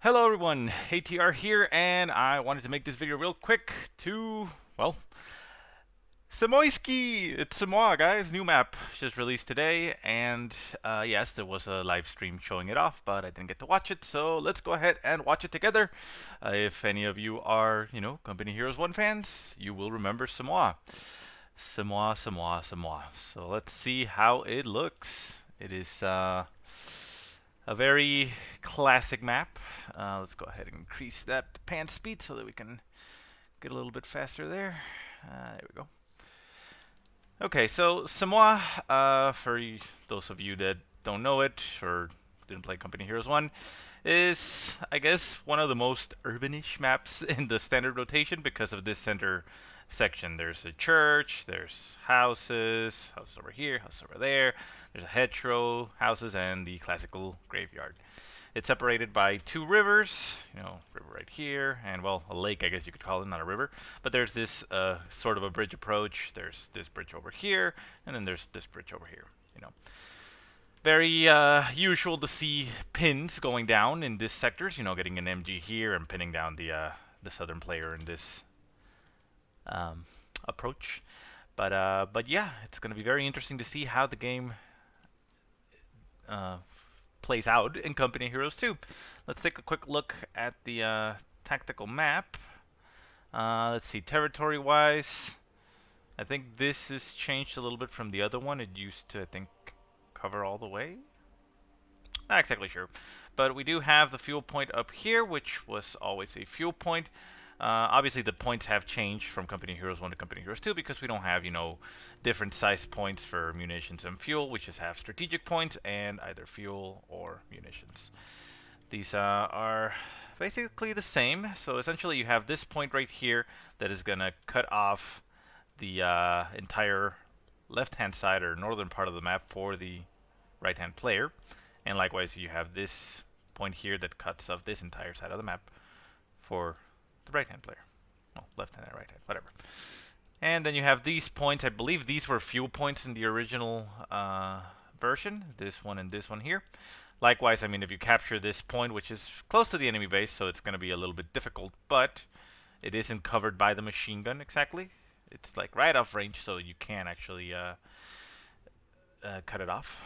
Hello everyone, ATR here, and I wanted to make this video real quick to, well, Semoskiy! It's Semoskiy, guys, new map just released today, and yes, there was a live stream showing it off, but I didn't get to watch it, so let's go ahead and watch it together. If any of you are, Company Heroes 1 fans, you will remember Semoskiy. Semoskiy. So let's see how it looks. It is, a very classic map. Let's go ahead and increase that pan speed so that we can get a little bit faster there. There we go. Okay, so Semoskiy, for those of you that don't know it or didn't play Company Heroes 1, is, I guess, one of the most urbanish maps in the standard rotation because of this center section. There's a church, there's houses over here, houses over there, there's a hedgerow, houses, and the classical graveyard. It's separated by two rivers, river right here, and, well, a lake, I guess you could call it, not a river. But there's this sort of a bridge approach. There's this bridge over here, and then there's this bridge over here, Very usual to see pins going down in these sectors, getting an MG here and pinning down the southern player in this approach. But yeah, it's going to be very interesting to see how the game plays out in Company Heroes 2. Let's take a quick look at the tactical map. Let's see, territory-wise, I think this has changed a little bit from the other one. It used to, I think, cover all the way. Not exactly sure. But we do have the fuel point up here, which was always a fuel point. Obviously, the points have changed from Company Heroes 1 to Company Heroes 2 because we don't have, different size points for munitions and fuel. We just have strategic points and either fuel or munitions. These are basically the same. So essentially, you have this point right here that is going to cut off the entire left-hand side or northern part of the map for the right-hand player. And likewise, you have this point here that cuts off this entire side of the map for the right-hand player. Well, left-hand and right-hand, whatever. And then you have these points. I believe these were fuel points in the original version. This one and this one here. Likewise, I mean, if you capture this point, which is close to the enemy base, so it's going to be a little bit difficult, but it isn't covered by the machine gun exactly. It's like right off range, so you can actually cut it off.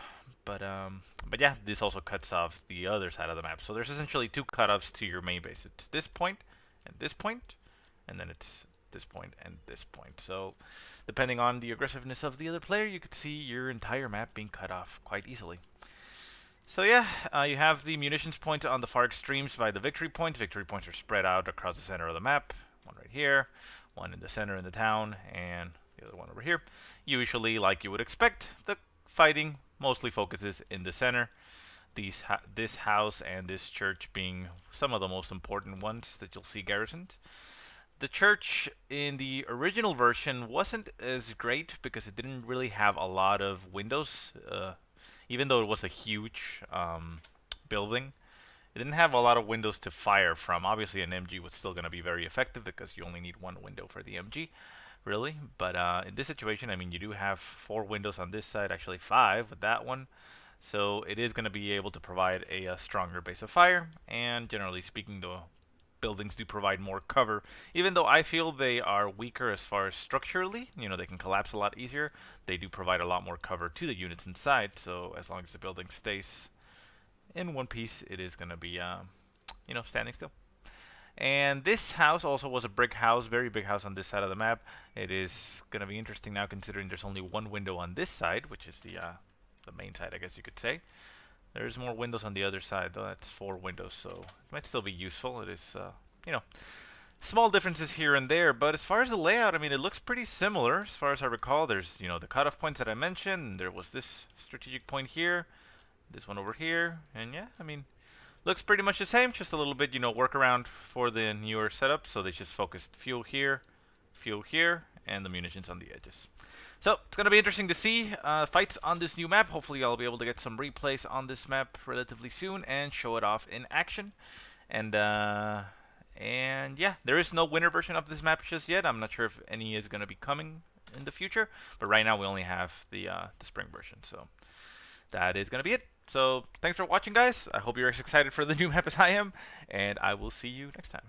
But yeah, this also cuts off the other side of the map. So there's essentially two cutoffs to your main base. It's this point, and then it's this point and this point. So depending on the aggressiveness of the other player, you could see your entire map being cut off quite easily. So yeah, you have the munitions points on the far extremes by the victory points. Victory points are spread out across the center of the map. One right here, one in the center in the town, and the other one over here. Usually, like you would expect, the fighting mostly focuses in the center. This house and this church being some of the most important ones that you'll see garrisoned. The church in the original version wasn't as great because it didn't really have a lot of windows. Even though it was a huge building, it didn't have a lot of windows to fire from. Obviously, an MG was still going to be very effective because you only need one window for the MG, really. But in this situation, I mean, you do have 4 windows on this side, actually 5 with that one. So it is going to be able to provide a stronger base of fire. And generally speaking, the buildings do provide more cover, even though I feel they are weaker as far as structurally. They can collapse a lot easier. They do provide a lot more cover to the units inside, so as long as the building stays in one piece, it is going to be, standing still. And this house also was a brick house, very big house on this side of the map. It is going to be interesting now considering there's only one window on this side, which is the main side, I guess you could say. There's more windows on the other side, though. That's 4 windows, so it might still be useful. It is, small differences here and there. But as far as the layout, I mean, it looks pretty similar. As far as I recall, there's, the cutoff points that I mentioned. There was this strategic point here, this one over here. And yeah, I mean, looks pretty much the same. Just a little bit, workaround for the newer setup. So they just focused fuel here, and the munitions on the edges. So it's going to be interesting to see fights on this new map. Hopefully I'll be able to get some replays on this map relatively soon and show it off in action. And yeah, there is no winter version of this map just yet. I'm not sure if any is going to be coming in the future. But right now we only have the spring version. So that is going to be it. So thanks for watching, guys. I hope you're as excited for the new map as I am, and I will see you next time.